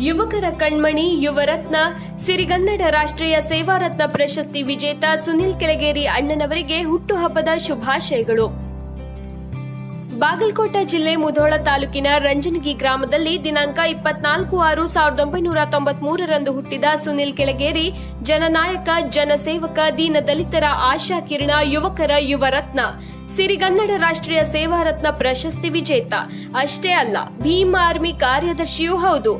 ಯುವಕರ ಕಣ್ಮಣಿ ಯುವರತ್ನ ಸಿರಿಗನ್ನಡ ರಾಷ್ಟ್ರೀಯ ಸೇವಾರತ್ನ ಪ್ರಶಸ್ತಿ ವಿಜೇತ ಸುನಿಲ್ ಕೆಳಗೇರಿ ಅಣ್ಣನವರಿಗೆ ಹುಟ್ಟುಹಬ್ಬದ ಶುಭಾಶಯಗಳು. ಬಾಗಲಕೋಟೆ ಜಿಲ್ಲೆ ಮುಧೋಳ ತಾಲೂಕಿನ ರಂಜನಗಿ ಗ್ರಾಮದಲ್ಲಿ ದಿನಾಂಕ 24/6/1993 ಹುಟ್ಟಿದ ಸುನಿಲ್ ಕೆಳಗೇರಿ ಜನನಾಯಕ, ಜನಸೇವಕ, ದೀನದಲಿತರ ಆಶಾಕಿರಣ, ಯುವಕರ ಯುವರತ್ನ, ಸಿರಿಗನ್ನಡ ರಾಷ್ಟ್ರೀಯ ಸೇವಾರತ್ನ ಪ್ರಶಸ್ತಿ ವಿಜೇತ ಅಷ್ಟೇ ಅಲ್ಲ, ಭೀಮ್ ಆರ್ಮಿ ಕಾರ್ಯದರ್ಶಿಯೂ ಹೌದು.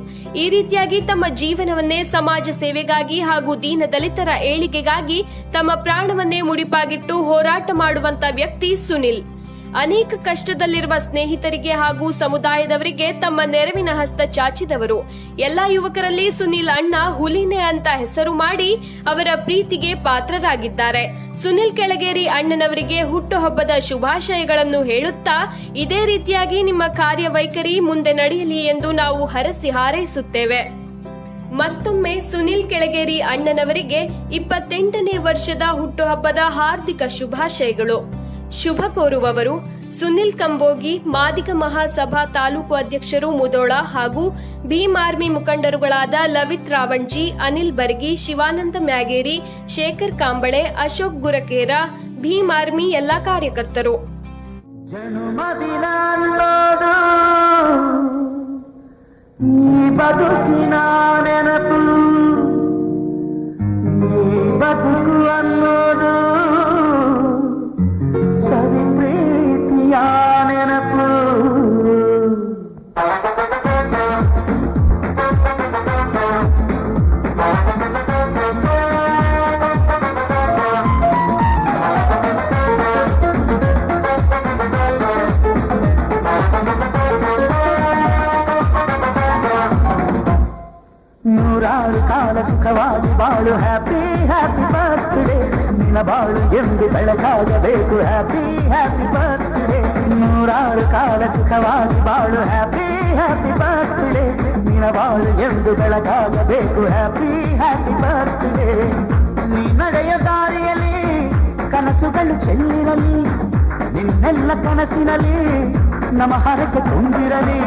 ಈ ರೀತಿಯಾಗಿ ತಮ್ಮ ಜೀವನವನ್ನೇ ಸಮಾಜ ಸೇವೆಗಾಗಿ ಹಾಗೂ ದೀನದಲಿತರ ಏಳಿಗೆಗಾಗಿ ತಮ್ಮ ಪ್ರಾಣವನ್ನೇ ಮುಡಿಪಾಗಿಟ್ಟು ಹೋರಾಟ ಮಾಡುವಂತ ವ್ಯಕ್ತಿ ಸುನಿಲ್. ಅನೇಕ ಕಷ್ಟದಲ್ಲಿರುವ ಸ್ನೇಹಿತರಿಗೆ ಹಾಗೂ ಸಮುದಾಯದವರಿಗೆ ತಮ್ಮ ನೆರವಿನ ಹಸ್ತ ಚಾಚಿದವರು. ಎಲ್ಲಾ ಯುವಕರಲ್ಲಿ ಸುನಿಲ್ ಅಣ್ಣ ಹುಲಿನೇ ಅಂತ ಹೆಸರು ಮಾಡಿ ಅವರ ಪ್ರೀತಿಗೆ ಪಾತ್ರರಾಗಿದ್ದಾರೆ. ಸುನಿಲ್ ಕೆಳಗೇರಿ ಅಣ್ಣನವರಿಗೆ ಹುಟ್ಟುಹಬ್ಬದ ಶುಭಾಶಯಗಳನ್ನು ಹೇಳುತ್ತಾ ಇದೇ ರೀತಿಯಾಗಿ ನಿಮ್ಮ ಕಾರ್ಯವೈಖರಿ ಮುಂದೆ ನಡೆಯಲಿ ಎಂದು ನಾವು ಹರಸಿ ಹಾರೈಸುತ್ತೇವೆ. ಮತ್ತೊಮ್ಮೆ ಸುನಿಲ್ ಕೆಳಗೇರಿ ಅಣ್ಣನವರಿಗೆ 28ನೇ ವರ್ಷದ ಹುಟ್ಟುಹಬ್ಬದ ಹಾರ್ದಿಕ ಶುಭಾಶಯಗಳು. ಶುಭ ಕೋರುವವರು ಸುನಿಲ್ ಕಂಬೋಗಿ, ಮಾದಿಗ ಮಹಾಸಭಾ ತಾಲೂಕು ಅಧ್ಯಕ್ಷರು ಮುಧೋಳ ಹಾಗೂ ಭೀಮ್ ಆರ್ಮಿ ಮುಖಂಡರುಗಳಾದ ಲವಿತ್ ರಾವಣ್ಜಿ, ಅನಿಲ್ ಬರ್ಗಿ, ಶಿವಾನಂದ ಮ್ಯಾಗೇರಿ, ಶೇಖರ್ ಕಾಂಬಳೆ, ಅಶೋಕ್ ಗುರಕೇರ, ಭೀಮ್ ಆರ್ಮಿ ಎಲ್ಲಾ ಕಾರ್ಯಕರ್ತರು. ನೂರಾರು ಕಾಲ ಸುಖವಾಗಿ ಬಾಳು, ಹ್ಯಾಪಿ ಹ್ಯಾಪಿ ಬರ್ತ್ಡೇ, ನಿನ್ನ ಬಾಳು ಎಂದು ಬೆಳಕಾಗಬೇಕು, ಹ್ಯಾಪಿ ಹ್ಯಾಪಿ ಬರ್ತ್ಡೇ. ನೂರಾರು ಕಾಲ ಸುಖವಾಗಿ ಬಾಳು, ಹ್ಯಾಪಿ ಹ್ಯಾಪಿ ಬರ್ತ್ಡೇ, ನಿನ್ನ ಬಾಳು ಎಂದು ಬೆಳಕಾಗಬೇಕು, ಹ್ಯಾಪಿ ಹ್ಯಾಪಿ ಬರ್ತ್ಡೇ. ನೀ ನಡೆಯ ದಾರಿಯಲ್ಲಿ ಕನಸುಗಳು ಚೆಲ್ಲಿರಲಿ, ನಿನ್ನೆಲ್ಲ ಕನಸಿನಲ್ಲಿ ನಮ್ಮ ಹರಕೆ ತುಂಬಿರಲಿ.